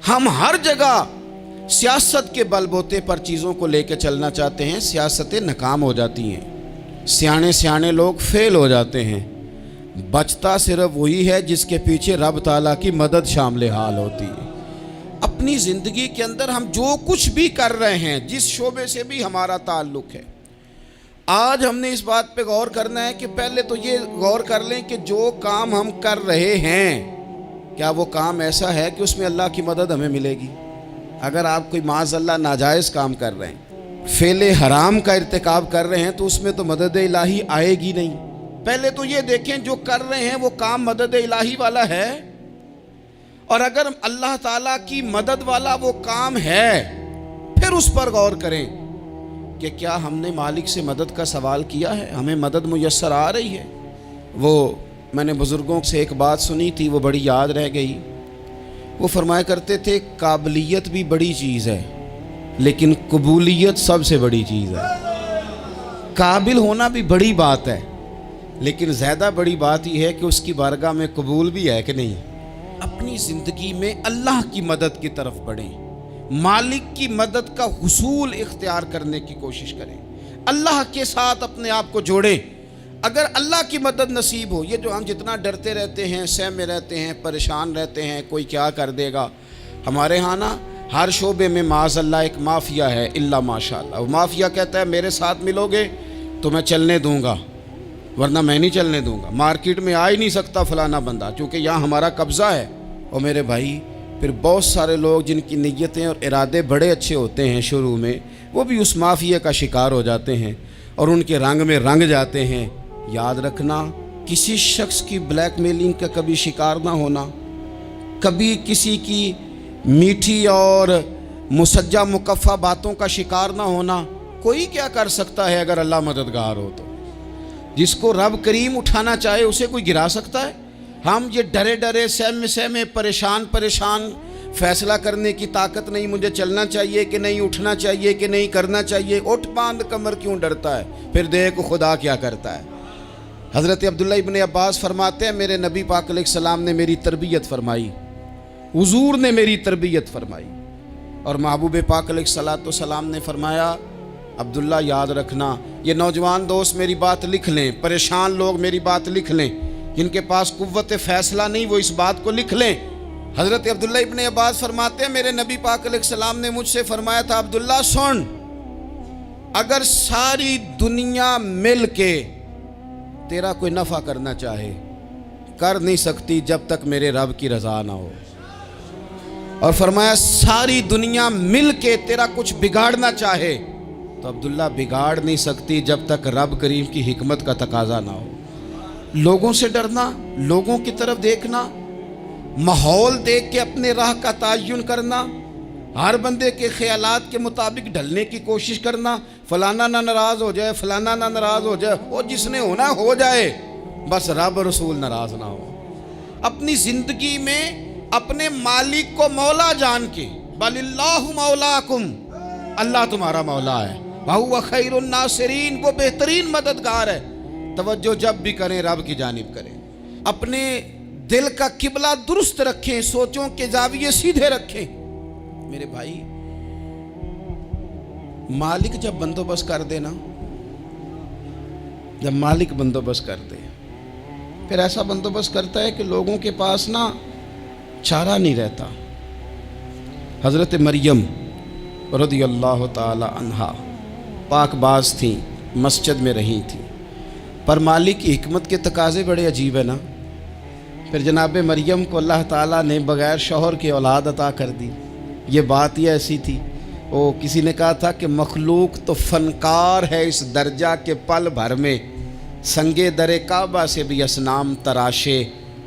ہم ہر جگہ سیاست کے بل بوتے پر چیزوں کو لے کے چلنا چاہتے ہیں، سیاستیں ناکام ہو جاتی ہیں، سیانے لوگ فیل ہو جاتے ہیں، بچتا صرف وہی ہے جس کے پیچھے رب تعالیٰ کی مدد شامل حال ہوتی ہے۔ اپنی زندگی کے اندر ہم جو کچھ بھی کر رہے ہیں، جس شعبے سے بھی ہمارا تعلق ہے، آج ہم نے اس بات پہ غور کرنا ہے کہ پہلے تو یہ غور کر لیں کہ جو کام ہم کر رہے ہیں کیا وہ کام ایسا ہے کہ اس میں اللہ کی مدد ہمیں ملے گی؟ اگر آپ کوئی معاذ اللہ ناجائز کام کر رہے ہیں، فعل حرام کا ارتکاب کر رہے ہیں، تو اس میں تو مدد الہی آئے گی نہیں۔ پہلے تو یہ دیکھیں جو کر رہے ہیں وہ کام مدد الہی والا ہے، اور اگر اللہ تعالیٰ کی مدد والا وہ کام ہے پھر اس پر غور کریں کہ کیا ہم نے مالک سے مدد کا سوال کیا ہے، ہمیں مدد میسر آ رہی ہے۔ وہ میں نے بزرگوں سے ایک بات سنی تھی، وہ بڑی یاد رہ گئی۔ وہ فرمایا کرتے تھے قابلیت بھی بڑی چیز ہے لیکن قبولیت سب سے بڑی چیز ہے۔ قابل ہونا بھی بڑی بات ہے لیکن زیادہ بڑی بات یہ ہے کہ اس کی بارگاہ میں قبول بھی ہے کہ نہیں۔ اپنی زندگی میں اللہ کی مدد کی طرف بڑھیں، مالک کی مدد کا حصول اختیار کرنے کی کوشش کریں، اللہ کے ساتھ اپنے آپ کو جوڑیں۔ اگر اللہ کی مدد نصیب ہو، یہ جو ہم جتنا ڈرتے رہتے ہیں، سہمے رہتے ہیں، پریشان رہتے ہیں کوئی کیا کر دے گا، ہمارے ہاں نا ہر شعبے میں معاذ اللہ ایک مافیا ہے، الا ماشاء اللہ۔ وہ مافیا کہتا ہے میرے ساتھ ملو گے تو میں چلنے دوں گا ورنہ میں نہیں چلنے دوں گا، مارکیٹ میں آ ہی نہیں سکتا فلانا بندہ چونکہ یہاں ہمارا قبضہ ہے۔ اور میرے بھائی پھر بہت سارے لوگ جن کی نیتیں اور ارادے بڑے اچھے ہوتے ہیں شروع میں، وہ بھی اس مافیا کا شکار ہو جاتے ہیں اور ان کے رنگ میں رنگ جاتے ہیں۔ یاد رکھنا، کسی شخص کی بلیک میلنگ کا کبھی شکار نہ ہونا، کبھی کسی کی میٹھی اور مسجع مکفہ باتوں کا شکار نہ ہونا۔ کوئی کیا کر سکتا ہے اگر اللہ مددگار ہو تو؟ جس کو رب کریم اٹھانا چاہے اسے کوئی گرا سکتا ہے؟ ہم یہ ڈرے سہمے پریشان فیصلہ کرنے کی طاقت نہیں، مجھے چلنا چاہیے کہ نہیں، اٹھنا چاہیے کہ نہیں، کرنا چاہیے، اٹھ باندھ کمر کیوں ڈرتا ہے؟ پھر دیکھ خدا کیا کرتا ہے۔ حضرت عبداللہ ابن عباس فرماتے ہیں میرے نبی پاک علیہ السلام نے میری تربیت فرمائی، حضور نے میری تربیت فرمائی، اور محبوب پاک علیہ السلام نے فرمایا عبداللہ یاد رکھنا، یہ نوجوان دوست میری بات لکھ لیں، پریشان لوگ میری بات لکھ لیں، جن کے پاس قوت فیصلہ نہیں وہ اس بات کو لکھ لیں۔ حضرت عبداللہ ابن عباس فرماتے ہیں میرے نبی پاک علیہ السلام نے مجھ سے فرمایا تھا عبداللہ سن، اگر ساری دنیا مل کے تیرا کوئی نفع کرنا چاہے کر نہیں سکتی جب تک میرے رب کی رضا نہ ہو، اور فرمایا ساری دنیا مل کے تیرا کچھ بگاڑنا چاہے تو عبداللہ بگاڑ نہیں سکتی جب تک رب کریم کی حکمت کا تقاضا نہ ہو۔ لوگوں سے ڈرنا، لوگوں کی طرف دیکھنا، ماحول دیکھ کے اپنے راہ کا تعین کرنا، ہر بندے کے خیالات کے مطابق ڈھلنے کی کوشش کرنا، فلانا نہ ناراض ہو جائے، فلانا نہ ناراض ہو جائے، اور جس نے ہونا ہو جائے، بس رب رسول ناراض نہ ہو۔ اپنی زندگی میں اپنے مالک کو مولا جان کے، بل اللہ مولاکم، اللہ تمہارا مولا ہے، وَهُوَ خَيْرُ النَّاصِرِينَ، وہ بہترین مددگار ہے۔ توجہ جب بھی کریں رب کی جانب کریں، اپنے دل کا قبلہ درست رکھیں، سوچوں کے زاویے سیدھے رکھیں۔ میرے بھائی مالک جب بندوبست کر دے نا، جب مالک بندوبست کر دے پھر ایسا بندوبست کرتا ہے کہ لوگوں کے پاس نا چارہ نہیں رہتا۔ حضرت مریم رضی اللہ تعالی عنہا پاک باز تھیں، مسجد میں رہی تھیں، پر مالک کی حکمت کے تقاضے بڑے عجیب ہے نا۔ پھر جناب مریم کو اللہ تعالیٰ نے بغیر شوہر کی اولاد عطا کر دی۔ یہ بات ہی ایسی تھی، وہ کسی نے کہا تھا کہ مخلوق تو فنکار ہے اس درجہ کے پل بھر میں سنگے در کعبہ سے بھی اصنام تراشے،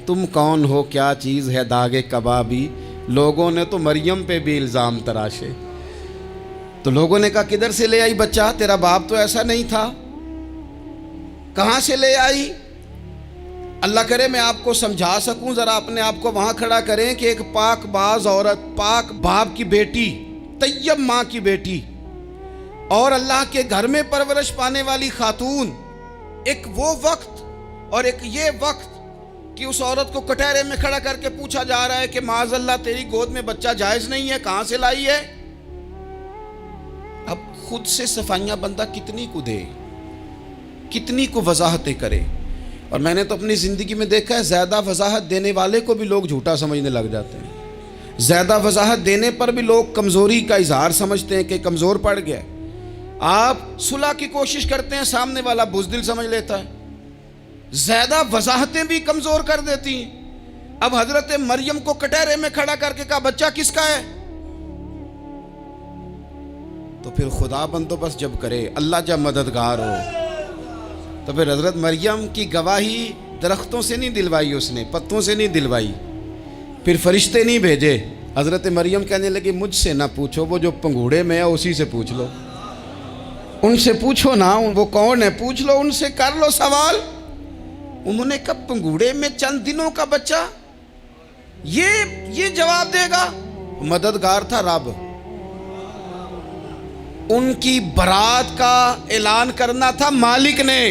تم کون ہو کیا چیز ہے داغ کبابی، لوگوں نے تو مریم پہ بھی الزام تراشے۔ تو لوگوں نے کہا کدھر سے لے آئی بچہ، تیرا باپ تو ایسا نہیں تھا، کہاں سے لے آئی؟ اللہ کرے میں آپ کو سمجھا سکوں، ذرا اپنے آپ کو وہاں کھڑا کریں کہ ایک پاک باز عورت، پاک باپ کی بیٹی، طیب ماں کی بیٹی، اور اللہ کے گھر میں پرورش پانے والی خاتون، ایک وہ وقت اور ایک یہ وقت کہ اس عورت کو کٹہرے میں کھڑا کر کے پوچھا جا رہا ہے کہ معاذ اللہ تیری گود میں بچہ جائز نہیں ہے، کہاں سے لائی ہے؟ اب خود سے صفائیاں بندہ کتنی کو دے، کتنی کو وضاحتیں کرے. اور میں نے تو اپنی زندگی میں دیکھا ہے زیادہ وضاحت دینے والے کو بھی لوگ جھوٹا سمجھنے لگ جاتے ہیں. زیادہ وضاحت دینے پر بھی لوگ کمزوری کا اظہار سمجھتے ہیں کہ کمزور پڑ گیا. آپ صلح کی کوشش کرتے ہیں، سامنے والا بزدل سمجھ لیتا ہے. زیادہ وضاحتیں بھی کمزور کر دیتی ہیں. اب حضرت مریم کو کٹہرے میں کھڑا کر کے کہا بچہ کس کا ہے؟ تو پھر خدا بندوبست جب کرے، اللہ جب مددگار ہو، تو پھر حضرت مریم کی گواہی درختوں سے نہیں دلوائی، اس نے پتوں سے نہیں دلوائی. پھر فرشتے نہیں بھیجے. حضرت مریم کہنے لگی مجھ سے نہ پوچھو، وہ جو پنگوڑے میں ہے اسی سے پوچھ لو. ان سے پوچھو نا، وہ کون ہے پوچھ لو، ان سے کر لو سوال. انہوں نے کہا پنگوڑے میں چند دنوں کا بچہ یہ جواب دے گا؟ مددگار تھا رب. ان کی برات کا اعلان کرنا تھا مالک نے.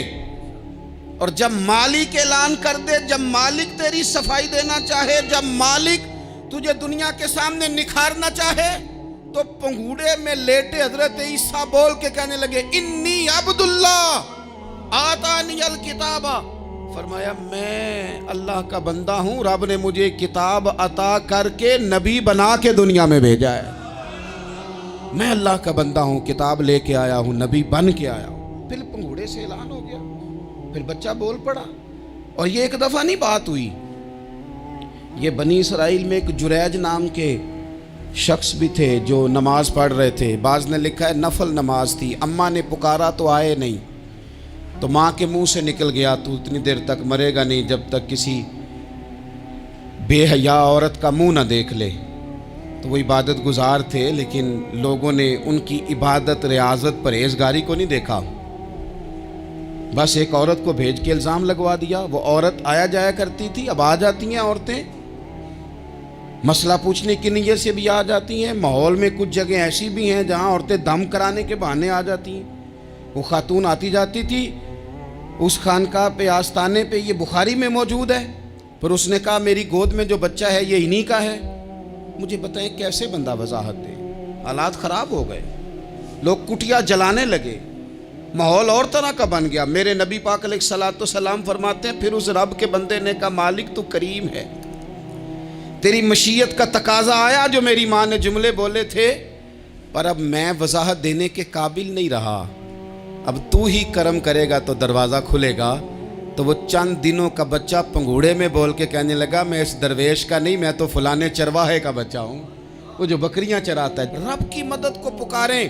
اور جب مالک اعلان کر دے، جب مالک تیری صفائی دینا چاہے، جب مالک تجھے دنیا کے سامنے نکھارنا چاہے، تو پنگوڑے میں لیٹے حضرت عیسیٰ بول کے کہنے لگے انی عبداللہ آتانی الکتاب. فرمایا میں اللہ کا بندہ ہوں، رب نے مجھے کتاب عطا کر کے نبی بنا کے دنیا میں بھیجا ہے. میں اللہ کا بندہ ہوں، کتاب لے کے آیا ہوں، نبی بن کے آیا ہوں. پھر پنگوڑے سے اعلان ہو گیا، پھر بچہ بول پڑا. اور یہ ایک دفعہ نہیں بات ہوئی. یہ بنی اسرائیل میں ایک جریج نام کے شخص بھی تھے جو نماز پڑھ رہے تھے. بعض نے لکھا ہے نفل نماز تھی. اماں نے پکارا تو آئے نہیں، تو ماں کے منہ سے نکل گیا تو اتنی دیر تک مرے گا نہیں جب تک کسی بے حیا عورت کا منہ نہ دیکھ لے. تو وہ عبادت گزار تھے، لیکن لوگوں نے ان کی عبادت، ریاضت، پرہیزگاری کو نہیں دیکھا. بس ایک عورت کو بھیج کے الزام لگوا دیا. وہ عورت آیا جایا کرتی تھی، اب آ جاتی ہیں عورتیں، مسئلہ پوچھنے کی نیت سے بھی آ جاتی ہیں. ماحول میں کچھ جگہ ایسی بھی ہیں جہاں عورتیں دم کرانے کے بہانے آ جاتی ہیں. وہ خاتون آتی جاتی تھی اس خانقاہ پہ، آستانے پہ. یہ بخاری میں موجود ہے. پھر اس نے کہا میری گود میں جو بچہ ہے یہ انہی کا ہے. مجھے بتائیں کیسے بندہ وضاحت دے؟ حالات خراب ہو گئے، لوگ کٹیا جلانے لگے، ماحول اور طرح کا بن گیا. میرے نبی پاک علیہ الصلوۃ والسلام فرماتے ہیں پھر اس رب کے بندے نے کہا مالک تو کریم ہے، تیری مشیت کا تقاضا آیا جو میری ماں نے جملے بولے تھے، پر اب میں وضاحت دینے کے قابل نہیں رہا. اب تو ہی کرم کرے گا تو دروازہ کھلے گا. تو وہ چند دنوں کا بچہ پنگوڑے میں بول کے کہنے لگا میں اس درویش کا نہیں، میں تو فلانے چرواہے کا بچہ ہوں، وہ جو بکریاں چراتا ہے. رب کی مدد کو پکاریں،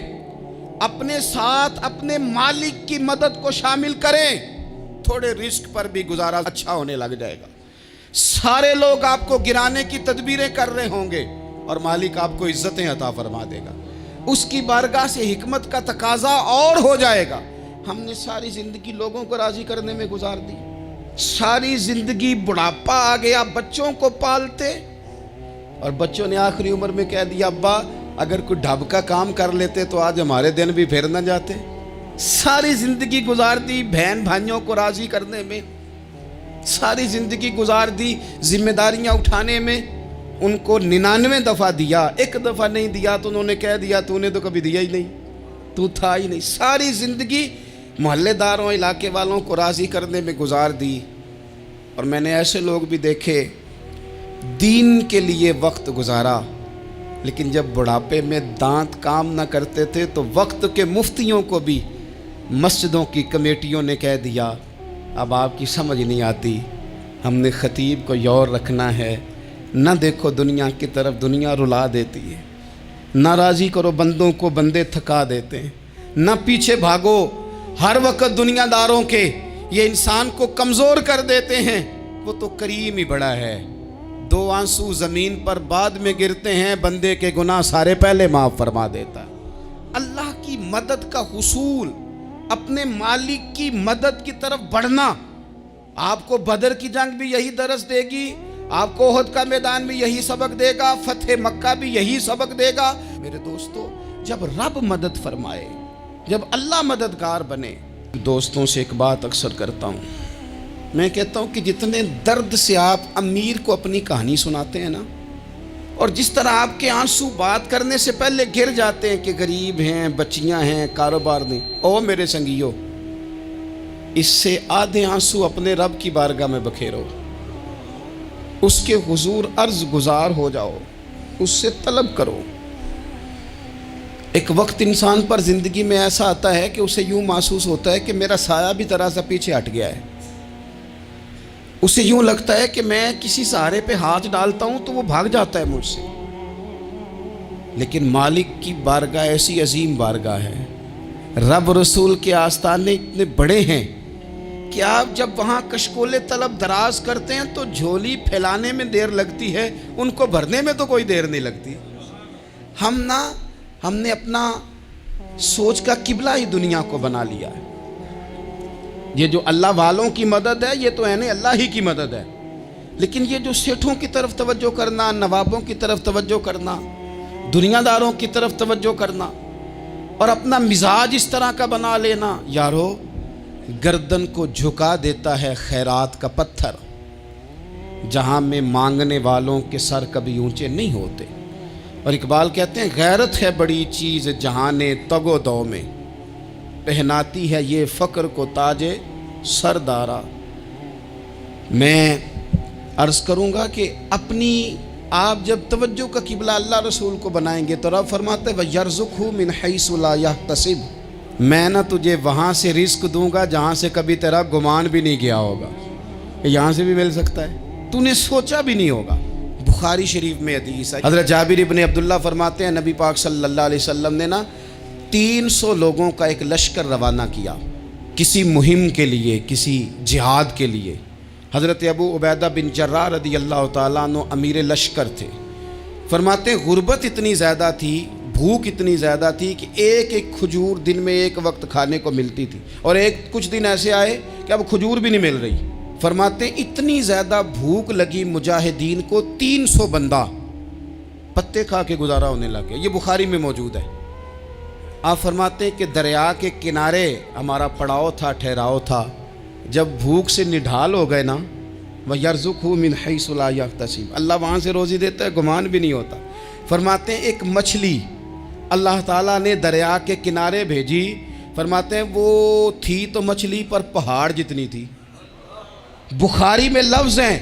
اپنے ساتھ اپنے مالک کی مدد کو شامل کریں. تھوڑے رزق پر بھی گزارا اچھا ہونے لگ جائے گا. سارے لوگ آپ کو گرانے کی تدبیریں کر رہے ہوں گے اور مالک آپ کو عزتیں عطا فرما دے گا. اس کی بارگاہ سے حکمت کا تقاضا اور ہو جائے گا. ہم نے ساری زندگی لوگوں کو راضی کرنے میں گزار دی. ساری زندگی بڑھاپا آ گیا بچوں کو پالتے، اور بچوں نے آخری عمر میں کہہ دیا ابا اگر کوئی ڈھب کا کام کر لیتے تو آج ہمارے دن بھی پھر نہ جاتے. ساری زندگی گزار دی بہن بھائیوں کو راضی کرنے میں، ساری زندگی گزار دی ذمہ داریاں اٹھانے میں. ان کو 99 دفعہ دیا، ایک دفعہ نہیں دیا تو انہوں نے کہہ دیا تو نے تو کبھی دیا ہی نہیں، تو تھا ہی نہیں. ساری زندگی محلے داروں، علاقے والوں کو راضی کرنے میں گزار دی. اور میں نے ایسے لوگ بھی دیکھے دین کے لیے وقت گزارا، لیکن جب بڑھاپے میں دانت کام نہ کرتے تھے تو وقت کے مفتیوں کو بھی مسجدوں کی کمیٹیوں نے کہہ دیا اب آپ کی سمجھ نہیں آتی، ہم نے خطیب کو یور رکھنا ہے. نہ دیکھو دنیا کی طرف، دنیا رلا دیتی ہے. نہ راضی کرو بندوں کو، بندے تھکا دیتے ہیں. نہ پیچھے بھاگو ہر وقت دنیا داروں کے، یہ انسان کو کمزور کر دیتے ہیں. وہ تو کریم ہی بڑا ہے. 2 آنسو زمین پر بعد میں گرتے ہیں، بندے کے گناہ سارے پہلے معاف فرما دیتا ہے. اللہ کی مدد کا حصول، اپنے مالک کی مدد کی طرف بڑھنا. آپ کو بدر کی جنگ بھی یہی درس دے گی، آپ کو احد کا میدان بھی یہی سبق دے گا، فتح مکہ بھی یہی سبق دے گا. میرے دوستو جب رب مدد فرمائے، جب اللہ مددگار بنے. دوستوں سے ایک بات اکثر کرتا ہوں، میں کہتا ہوں کہ جتنے درد سے آپ امیر کو اپنی کہانی سناتے ہیں نا، اور جس طرح آپ کے آنسو بات کرنے سے پہلے گر جاتے ہیں کہ غریب ہیں، بچیاں ہیں، کاروبار نہیں، او میرے سنگیو، اس سے آدھے آنسو اپنے رب کی بارگاہ میں بکھیرو، اس کے حضور عرض گزار ہو جاؤ، اس سے طلب کرو۔ ایک وقت انسان پر زندگی میں ایسا آتا ہے کہ اسے یوں محسوس ہوتا ہے کہ میرا سایہ بھی ذرا سا پیچھے ہٹ گیا ہے، اسے یوں لگتا ہے کہ میں کسی سہارے پہ ہاتھ ڈالتا ہوں تو وہ بھاگ جاتا ہے مجھ سے، لیکن مالک کی بارگاہ ایسی عظیم بارگاہ ہے، رب رسول کے آستانے اتنے بڑے ہیں کہ آپ جب وہاں کشکول طلب دراز کرتے ہیں تو جھولی پھیلانے میں دیر لگتی ہے، ان کو بھرنے میں تو کوئی دیر نہیں لگتی۔ ہم نے اپنا سوچ کا قبلہ ہی دنیا کو بنا لیا ہے۔ یہ جو اللہ والوں کی مدد ہے یہ تو اللہ ہی کی مدد ہے، لیکن یہ جو سیٹھوں کی طرف توجہ کرنا، نوابوں کی طرف توجہ کرنا، دنیا داروں کی طرف توجہ کرنا اور اپنا مزاج اس طرح کا بنا لینا، یارو گردن کو جھکا دیتا ہے خیرات کا پتھر، جہاں میں مانگنے والوں کے سر کبھی اونچے نہیں ہوتے۔ اور اقبال کہتے ہیں غیرت ہے بڑی چیز جہان تگ و دو میں، پہناتی ہے یہ فقر کو تاج سردارا۔ میں عرض کروں گا کہ اپنی آپ جب توجہ کا قبلہ اللہ رسول کو بنائیں گے تو رب فرماتے وَيَرْزُقْهُ مِنْ حَيْثُ لَا يَحْتَسِبُ، میں نہ تجھے وہاں سے رزق دوں گا جہاں سے کبھی تیرا گمان بھی نہیں گیا ہوگا، یہاں سے بھی مل سکتا ہے، تو نے سوچا بھی نہیں ہوگا۔ بخاری شریف میں حدیث ہے، حضرت جابر ابن عبداللہ فرماتے ہیں نبی پاک صلی اللہ علیہ وسلم نے 300 لوگوں کا ایک لشکر روانہ کیا کسی مہم کے لیے، کسی جہاد کے لیے۔ حضرت ابو عبیدہ بن جراح رضی اللہ تعالیٰ عنہ امیر لشکر تھے۔ فرماتے ہیں غربت اتنی زیادہ تھی، بھوک اتنی زیادہ تھی کہ ایک ایک کھجور دن میں ایک وقت کھانے کو ملتی تھی، اور کچھ دن ایسے آئے کہ اب کھجور بھی نہیں مل رہی۔ فرماتے ہیں اتنی زیادہ بھوک لگی مجاہدین کو 300 بندہ پتے کھا کے گزارا ہونے لگ گیا، یہ بخاری میں موجود ہے۔ آپ فرماتے ہیں کہ دریا کے کنارے ہمارا پڑاؤ تھا، ٹھہراؤ تھا، جب بھوک سے نڈھال ہو گئے نا، وَيَرْزُقْهُ مِنْ حَيْثُ لَا يَحْتَسِبُ، اللہ وہاں سے روزی دیتا ہے، گمان بھی نہیں ہوتا۔ فرماتے ہیں ایک مچھلی اللہ تعالیٰ نے دریا کے کنارے بھیجی، فرماتے ہیں وہ تھی تو مچھلی پر پہاڑ جتنی تھی۔ بخاری میں لفظ ہیں،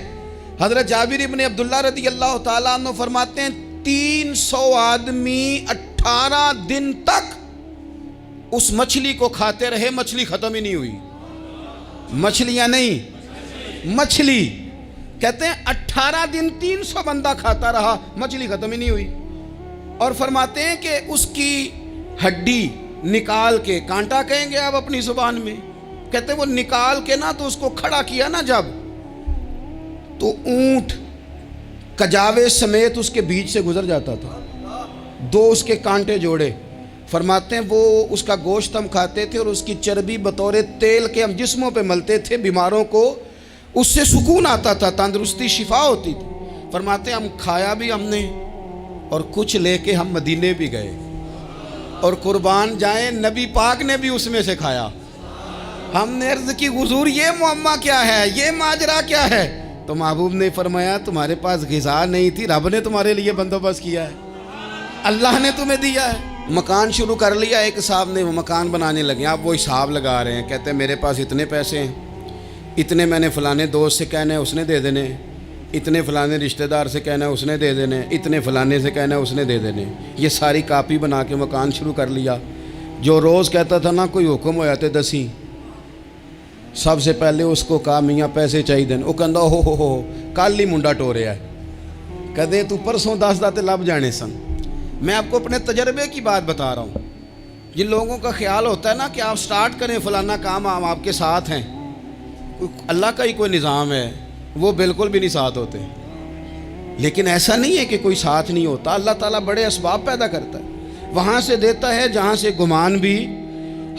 حضرت جابر ابن عبداللہ رضی اللہ تعالیٰ عنہ فرماتے ہیں 300 آدمی 18 دن تک اس مچھلی کو کھاتے رہے، مچھلی ختم ہی نہیں ہوئی۔ مچھلیاں نہیں، مچھلی کہتے ہیں 18 دن 300 بندہ کھاتا رہا، مچھلی ختم ہی نہیں ہوئی۔ اور فرماتے ہیں کہ اس کی ہڈی نکال کے، کانٹا کہیں گے آپ اپنی زبان میں، کہتے ہیں وہ نکال کے نا تو اس کو کھڑا کیا نا جب، تو اونٹ کجاوے سمیت اس کے بیچ سے گزر جاتا تھا، 2 اس کے کانٹے جوڑے۔ فرماتے ہیں وہ اس کا گوشت ہم کھاتے تھے اور اس کی چربی بطور تیل کے ہم جسموں پہ ملتے تھے، بیماروں کو اس سے سکون آتا تھا، تندرستی شفا ہوتی تھی۔ فرماتے ہیں ہم کھایا بھی ہم نے، اور کچھ لے کے ہم مدینے بھی گئے، اور قربان جائیں نبی پاک نے بھی اس میں سے کھایا۔ ہم نے عرض کی حضور یہ معمہ کیا ہے، یہ ماجرا کیا ہے؟ تو محبوب نے فرمایا تمہارے پاس غذا نہیں تھی، رب نے تمہارے لیے بندوبست کیا ہے، اللہ نے تمہیں دیا ہے۔ مکان شروع کر لیا، ایک صاحب نے وہ مکان بنانے لگے، آپ وہ حساب لگا رہے ہیں، کہتے ہیں میرے پاس اتنے پیسے ہیں، اتنے میں نے فلانے دوست سے کہنا ہے اس نے دے دینے، اتنے فلانے رشتہ دار سے کہنا ہے اس نے دے دینے، اتنے فلانے سے کہنا ہے اس نے دے دینے۔ یہ ساری کاپی بنا کے مکان شروع کر لیا۔ جو روز کہتا تھا نا کوئی حکم ہو جاتے 10 سب سے پہلے اس کو کہا میاں پیسے چاہیے دین، وہ کہندا ہو کل ہی منڈا ٹوریا ہے، کہتے تو پرسوں 10 داتے لب جانے سن۔ میں آپ کو اپنے تجربے کی بات بتا رہا ہوں۔ جن لوگوں کا خیال ہوتا ہے نا کہ آپ سٹارٹ کریں فلانا کام، ہم آپ کے ساتھ ہیں، اللہ کا ہی کوئی نظام ہے، وہ بالکل بھی نہیں ساتھ ہوتے۔ لیکن ایسا نہیں ہے کہ کوئی ساتھ نہیں ہوتا، اللہ تعالیٰ بڑے اسباب پیدا کرتا ہے، وہاں سے دیتا ہے جہاں سے گمان بھی۔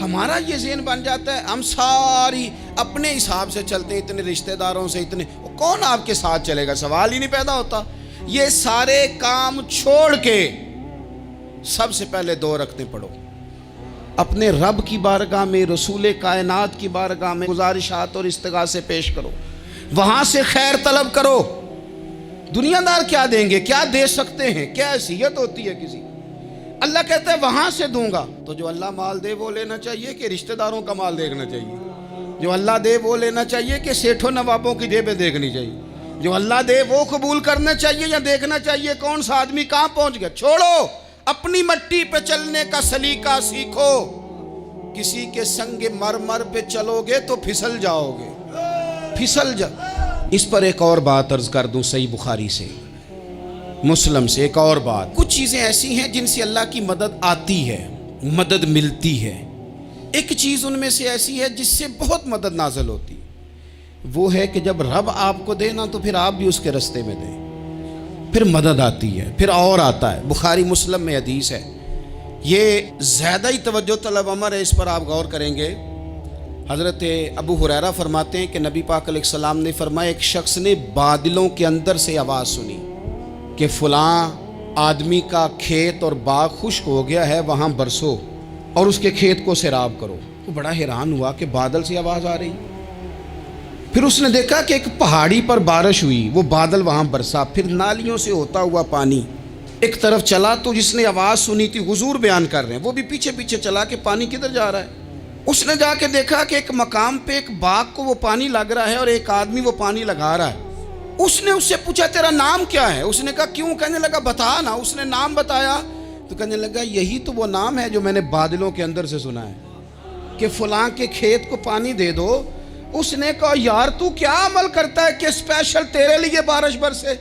ہمارا یہ ذہن بن جاتا ہے ہم ساری اپنے حساب سے چلتے ہیں، اتنے رشتہ داروں سے، اتنے کون آپ کے ساتھ چلے گا، سوال ہی نہیں پیدا ہوتا۔ یہ سارے کام چھوڑ کے سب سے پہلے 2 رکعتیں پڑھو، اپنے رب کی بارگاہ میں، رسول کائنات کی بارگاہ میں گزارشات اور استغاثے پیش کرو، وہاں سے خیر طلب کرو۔ دنیا دار کیا دیں گے، کیا دے سکتے ہیں، کیا حیثیت ہوتی ہے کسی؟ اللہ کہتا ہے وہاں سے دوں گا۔ تو جو اللہ مال دے وہ لینا چاہیے کہ رشتہ داروں کا مال دیکھنا چاہیے؟ جو اللہ دے وہ لینا چاہیے کہ سیٹھوں نوابوں کی جیبیں دیکھنی چاہیے؟ جو اللہ دے وہ قبول کرنا چاہیے یا دیکھنا چاہیے کون سا آدمی کہاں پہنچ گیا؟ چھوڑو، اپنی مٹی پہ چلنے کا سلیقہ سیکھو۔ کسی کے سنگ مرمر پہ چلو گے تو پھسل جاؤ گے، پھسل جا۔ اس پر ایک اور بات عرض کر دوں، صحیح بخاری سے، مسلم سے ایک اور بات۔ کچھ چیزیں ایسی ہیں جن سے اللہ کی مدد آتی ہے، مدد ملتی ہے۔ ایک چیز ان میں سے ایسی ہے جس سے بہت مدد نازل ہوتی ہے، وہ ہے کہ جب رب آپ کو دے نا تو پھر آپ بھی اس کے رستے میں دیں، پھر مدد آتی ہے، پھر اور آتا ہے۔ بخاری مسلم میں حدیث ہے، یہ زیادہ ہی توجہ طلب امر ہے، اس پر آپ غور کریں گے۔ حضرت ابو ہریرہ فرماتے ہیں کہ نبی پاک علیہ السلام نے فرمایا ایک شخص نے بادلوں کے اندر سے آواز سنی کہ فلاں آدمی کا کھیت اور باغ خشک ہو گیا ہے، وہاں برسو اور اس کے کھیت کو سیراب کرو۔ وہ بڑا حیران ہوا کہ بادل سے آواز آ رہی۔ پھر اس نے دیکھا کہ ایک پہاڑی پر بارش ہوئی، وہ بادل وہاں برسا، پھر نالیوں سے ہوتا ہوا پانی ایک طرف چلا۔ تو جس نے آواز سنی تھی، حضور بیان کر رہے ہیں، وہ بھی پیچھے پیچھے چلا کہ پانی کدھر جا رہا ہے۔ اس نے جا کے دیکھا کہ ایک مقام پہ ایک باغ کو وہ پانی لگ رہا ہے اور ایک آدمی وہ پانی لگا رہا ہے۔ اس نے اس سے پوچھا تیرا نام کیا ہے؟ اس نے کہا کیوں؟ کہنے لگا بتا نا۔ اس نے نام بتایا تو کہنے لگا یہی تو وہ نام ہے جو میں نے بادلوں کے اندر سے سنا ہے کہ فلاں کے کھیت کو پانی دے دو۔ اس نے کہا یار تو کیا عمل کرتا ہے کہ اسپیشل تیرے لیے بارش برسے؟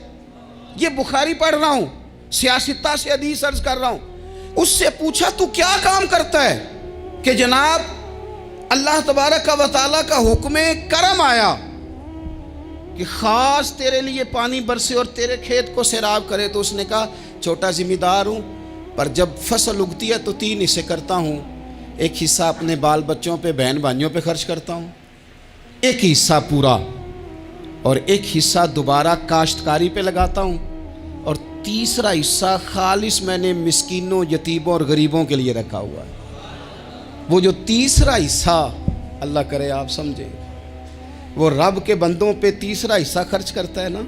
یہ بخاری پڑھ رہا ہوں، سیاستہ سے حدیث عرض کر رہا ہوں۔ اس سے پوچھا تو کیا کام کرتا ہے کہ جناب اللہ تبارک و تعالیٰ کا حکم کرم آیا کہ خاص تیرے لیے پانی برسے اور تیرے کھیت کو سیراب کرے؟ تو اس نے کہا چھوٹا ذمہ دار ہوں، پر جب فصل اگتی ہے تو 3 حصے کرتا ہوں۔ ایک حصہ اپنے بال بچوں پہ، بہن بھائیوں پہ خرچ کرتا ہوں، ایک حصہ پورا، اور ایک حصہ دوبارہ کاشتکاری پہ لگاتا ہوں، اور تیسرا حصہ خالص میں نے مسکینوں، یتیموں اور غریبوں کے لیے رکھا ہوا ہے۔ وہ جو تیسرا حصہ، اللہ کرے آپ سمجھے، وہ رب کے بندوں پہ تیسرا حصہ خرچ کرتا ہے نا،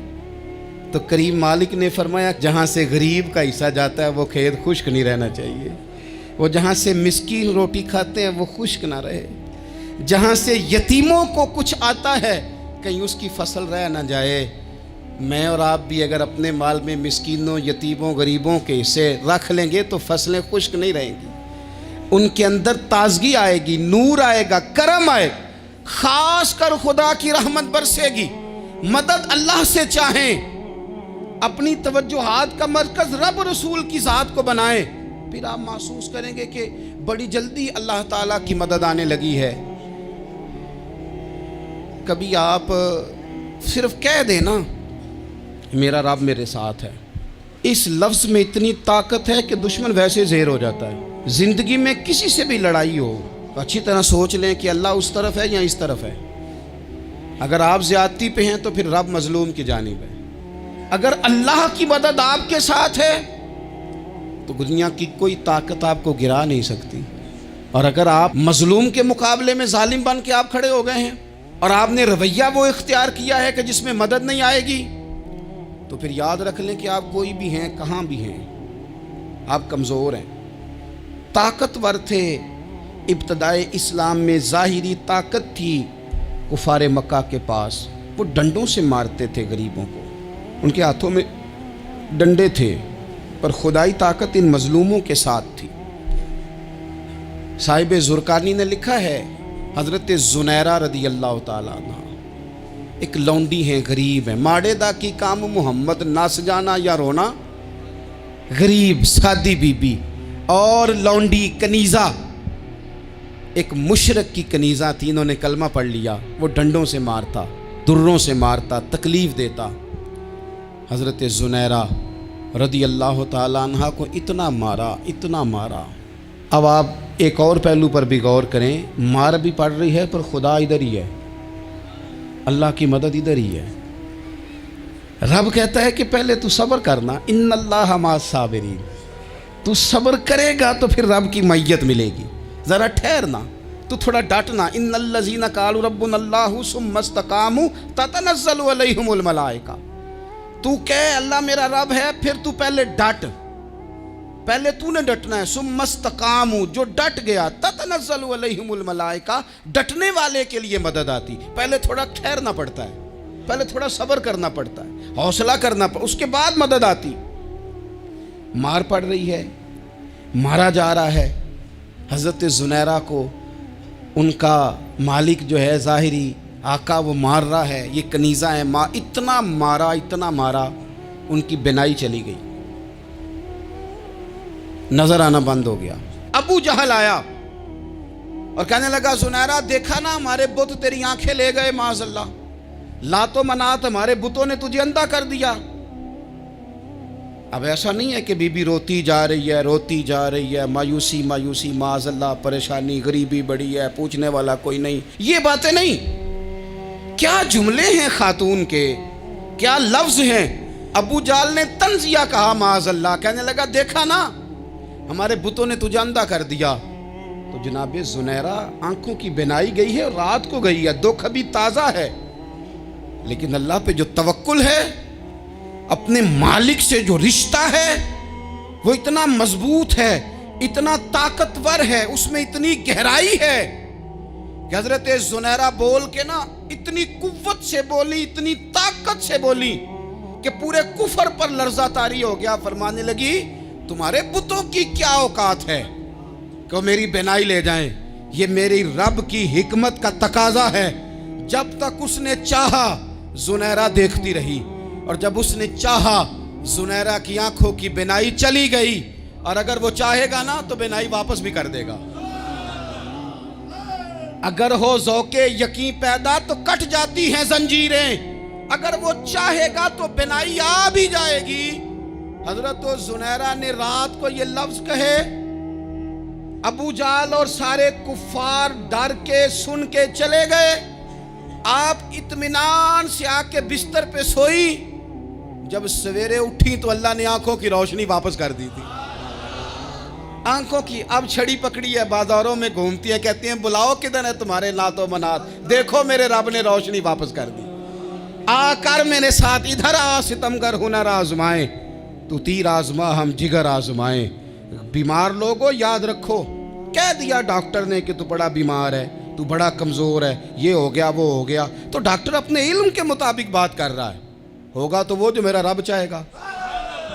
تو کریم مالک نے فرمایا جہاں سے غریب کا حصہ جاتا ہے وہ کھیت خشک نہیں رہنا چاہیے، وہ جہاں سے مسکین روٹی کھاتے ہیں وہ خشک نہ رہے، جہاں سے یتیموں کو کچھ آتا ہے کہیں اس کی فصل رہ نہ جائے۔ میں اور آپ بھی اگر اپنے مال میں مسکینوں، یتیموں، غریبوں کے حصے رکھ لیں گے تو فصلیں خشک نہیں رہیں گی، ان کے اندر تازگی آئے گی، نور آئے گا، کرم آئے گا، خاص کر خدا کی رحمت برسے گی۔ مدد اللہ سے چاہیں، اپنی توجہات کا مرکز رب رسول کی ذات کو بنائیں، پھر آپ محسوس کریں گے کہ بڑی جلدی اللہ تعالیٰ کی مدد آنے لگی ہے۔ کبھی آپ صرف کہہ دیں نا میرا رب میرے ساتھ ہے، اس لفظ میں اتنی طاقت ہے کہ دشمن ویسے زہر ہو جاتا ہے۔ زندگی میں کسی سے بھی لڑائی ہو تو اچھی طرح سوچ لیں کہ اللہ اس طرف ہے یا اس طرف ہے۔ اگر آپ زیادتی پہ ہیں تو پھر رب مظلوم کی جانب ہے۔ اگر اللہ کی مدد آپ کے ساتھ ہے تو دنیا کی کوئی طاقت آپ کو گرا نہیں سکتی، اور اگر آپ مظلوم کے مقابلے میں ظالم بن کے آپ کھڑے ہو گئے ہیں اور آپ نے رویہ وہ اختیار کیا ہے کہ جس میں مدد نہیں آئے گی، تو پھر یاد رکھ لیں کہ آپ کوئی بھی ہیں، کہاں بھی ہیں، آپ کمزور ہیں۔ طاقتور تھے ابتدائے اسلام میں، ظاہری طاقت تھی کفار مکہ کے پاس، وہ ڈنڈوں سے مارتے تھے غریبوں کو، ان کے ہاتھوں میں ڈنڈے تھے، پر خدائی طاقت ان مظلوموں کے ساتھ تھی۔ صاحب زرقانی نے لکھا ہے، حضرت زنیرہ رضی اللہ تعالیٰ عنہ ایک لونڈی ہیں، غریب ہیں، ماڑے دا کی کام محمد ناس جانا یا رونا، غریب سادی بی بی اور لونڈی کنیزہ، ایک مشرک کی کنیزہ تھی، انہوں نے کلمہ پڑھ لیا، وہ ڈنڈوں سے مارتا، دروں سے مارتا، تکلیف دیتا۔ حضرت زنیرہ رضی اللہ تعالیٰ عنہ کو اتنا مارا، اتنا مارا۔ اب آپ ایک اور پہلو پر بھی غور کریں، مار بھی پڑ رہی ہے پر خدا ادھر ہی ہے، اللہ کی مدد ادھر ہی ہے۔ رب کہتا ہے کہ پہلے تو صبر کرنا، ان اللہ مع الصابرین، تو صبر کرے گا تو پھر رب کی معیت ملے گی۔ ذرا ٹھہرنا, تو تھوڑا ڈٹنا. ان الذین قالوا ربنا اللہ ثم استقاموا تتنزل علیہم الملائکہ. تو کہے اللہ میرا رب ہے, پھر تو پہلے ڈٹ, پہلے تو نے ڈٹنا ہے. ثم استقاموا, جو ڈٹ گیا, تتنزل علیہم الملائکہ, ڈٹنے والے کے لیے مدد آتی. پہلے تھوڑا ٹھہرنا پڑتا ہے, پہلے تھوڑا صبر کرنا پڑتا ہے, حوصلہ کرنا پڑتا, اس کے بعد مدد آتی. مار پڑ رہی ہے, مارا جا رہا ہے. حضرت زنیرہ کو ان کا مالک جو ہے ظاہری آقا وہ مار رہا ہے, یہ کنیزہ ہے, اتنا مارا ان کی بینائی چلی گئی, نظر آنا بند ہو گیا. ابو جہل آیا اور کہنے لگا زنیرہ دیکھا نا ہمارے بت تیری آنکھیں لے گئے, معاذ اللہ, لات و منات ہمارے بتوں نے تجھے اندھا کر دیا. اب ایسا نہیں ہے کہ بی بی روتی جا رہی ہے, مایوسی معاذ اللہ, پریشانی, غریبی بڑی ہے, پوچھنے والا کوئی نہیں, یہ باتیں نہیں. کیا جملے ہیں خاتون کے, کیا لفظ ہیں. ابو جہل نے تنزیہ کہا معاذ اللہ, کہنے لگا دیکھا نا ہمارے بتوں نے تجھے اندھا کر دیا. تو جناب زنیرہ آنکھوں کی بینائی گئی ہے, رات کو گئی ہے, دکھ ابھی تازہ ہے, لیکن اللہ پہ جو توکل ہے, اپنے مالک سے جو رشتہ ہے وہ اتنا مضبوط ہے, اتنا طاقتور ہے, اس میں اتنی گہرائی ہے کہ حضرت زنیرہ بول کے نا اتنی قوت سے بولی, اتنی طاقت سے بولی کہ پورے کفر پر لرزہ طاری ہو گیا. فرمانے لگی تمہارے بتوں کی کیا اوقات ہے کہ وہ میری بینائی لے جائیں, یہ میری رب کی حکمت کا تقاضا ہے. جب تک اس نے چاہا زنیرہ دیکھتی رہی, اور جب اس نے چاہا زنیرہ کی آنکھوں کی بینائی چلی گئی, اور اگر وہ چاہے گا نا تو بینائی واپس بھی کر دے گا. اگر ہو ذوق یقین پیدا تو کٹ جاتی ہیں زنجیریں, اگر وہ چاہے گا تو بینائی آ بھی جائے گی. حضرت زنیرہ نے رات کو یہ لفظ کہے, ابو جہل اور سارے کفار ڈر کے سن کے چلے گئے. آپ اطمینان سے آ کے بستر پہ سوئی, جب سویرے اٹھی تو اللہ نے آنکھوں کی روشنی واپس کر دی تھی. آنکھوں کی اب چھڑی پکڑی ہے, بازاروں میں گھومتی ہے, کہتی ہیں بلاؤ کدھر ہے تمہارے لات و منات, دیکھو میرے رب نے روشنی واپس کر دی. آ کر میرے ساتھ ادھر آ, ستمگر ہنر آزمائیں, تو تیر آزما ہم جگر آزمائیں. بیمار لوگوں یاد رکھو, کہہ دیا ڈاکٹر نے کہ تو بڑا بیمار ہے, تو بڑا کمزور ہے, یہ ہو گیا وہ ہو گیا, تو ڈاکٹر اپنے علم کے مطابق بات کر رہا ہے. ہوگا تو وہ جو میرا رب چاہے گا.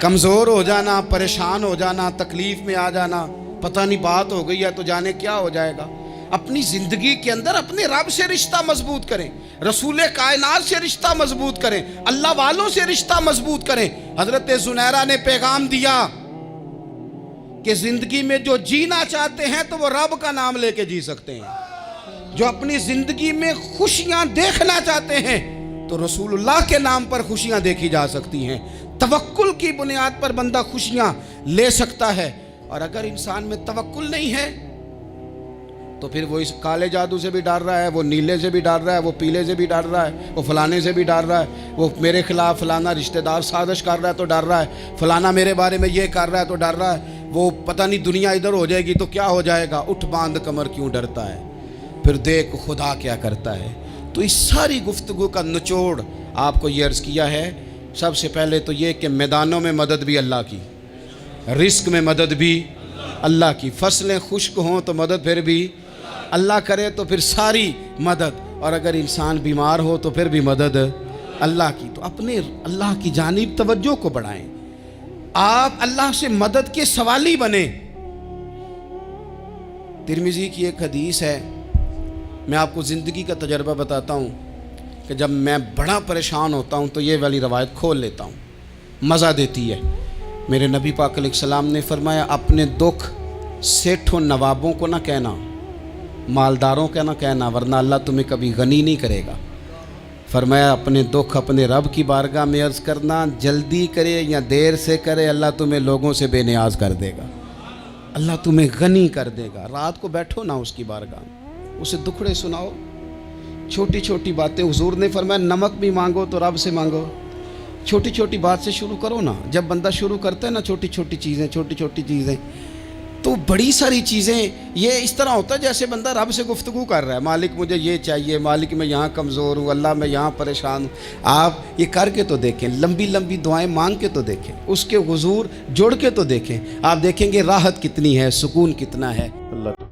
کمزور ہو جانا, پریشان ہو جانا, تکلیف میں آ جانا, پتہ نہیں بات ہو گئی ہے تو جانے کیا ہو جائے گا. اپنی زندگی کے اندر اپنے رب سے رشتہ مضبوط کریں, رسول کائنات سے رشتہ مضبوط کریں, اللہ والوں سے رشتہ مضبوط کریں. حضرت زنیرہ نے پیغام دیا کہ زندگی میں جو جینا چاہتے ہیں تو وہ رب کا نام لے کے جی سکتے ہیں. جو اپنی زندگی میں خوشیاں دیکھنا چاہتے ہیں تو رسول اللہ کے نام پر خوشیاں دیکھی جا سکتی ہیں. توکل کی بنیاد پر بندہ خوشیاں لے سکتا ہے. اور اگر انسان میں توکل نہیں ہے تو پھر وہ اس کالے جادو سے بھی ڈر رہا ہے, وہ نیلے سے بھی ڈر رہا ہے, وہ پیلے سے بھی ڈر رہا ہے, وہ فلانے سے بھی ڈر رہا ہے, وہ میرے خلاف فلانا رشتہ دار سازش کر رہا ہے تو ڈر رہا ہے, فلانا میرے بارے میں یہ کر رہا ہے تو ڈر رہا ہے, وہ پتہ نہیں دنیا ادھر ہو جائے گی تو کیا ہو جائے گا. اٹھ باندھ کمر کیوں ڈرتا ہے, پھر دیکھ خدا کیا کرتا ہے. تو اس ساری گفتگو کا نچوڑ آپ کو یہ عرض کیا ہے. سب سے پہلے تو یہ کہ میدانوں میں مدد بھی اللہ کی, رزق میں مدد بھی اللہ کی, فصلیں خشک ہوں تو مدد پھر بھی اللہ کرے, تو پھر ساری مدد. اور اگر انسان بیمار ہو تو پھر بھی مدد اللہ کی. تو اپنے اللہ کی جانب توجہ کو بڑھائیں, آپ اللہ سے مدد کے سوالی بنیں. ترمذی کی ایک حدیث ہے, میں آپ کو زندگی کا تجربہ بتاتا ہوں کہ جب میں بڑا پریشان ہوتا ہوں تو یہ والی روایت کھول لیتا ہوں, مزہ دیتی ہے. میرے نبی پاک علیہ السلام نے فرمایا اپنے دکھ سیٹھوں نوابوں کو نہ کہنا, مالداروں کا نہ کہنا, ورنہ اللہ تمہیں کبھی غنی نہیں کرے گا. فرمایا اپنے دکھ اپنے رب کی بارگاہ میں عرض کرنا, جلدی کرے یا دیر سے کرے اللہ تمہیں لوگوں سے بے نیاز کر دے گا, اللہ تمہیں غنی کر دے گا. رات کو بیٹھو نا اس کی بارگاہ میں, اسے دکھڑے سناؤ, چھوٹی چھوٹی باتیں. حضور نے فرمایا نمک بھی مانگو تو رب سے مانگو. چھوٹی چھوٹی بات سے شروع کرو نا. جب بندہ شروع کرتا ہے نا چھوٹی چھوٹی چیزیں تو بڑی ساری چیزیں یہ اس طرح ہوتا ہے جیسے بندہ رب سے گفتگو کر رہا ہے، مالک مجھے یہ چاہیے، مالک میں یہاں کمزور ہوں، اللہ میں یہاں پریشان ہوں۔ آپ یہ کر کے تو دیکھیں، لمبی لمبی دعائیں مانگ کے تو دیکھیں، اس کے حضور جڑ کے تو دیکھیں، آپ دیکھیں گے راحت کتنی ہے، سکون کتنا ہے۔ اللہ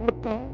ہوتا ہے۔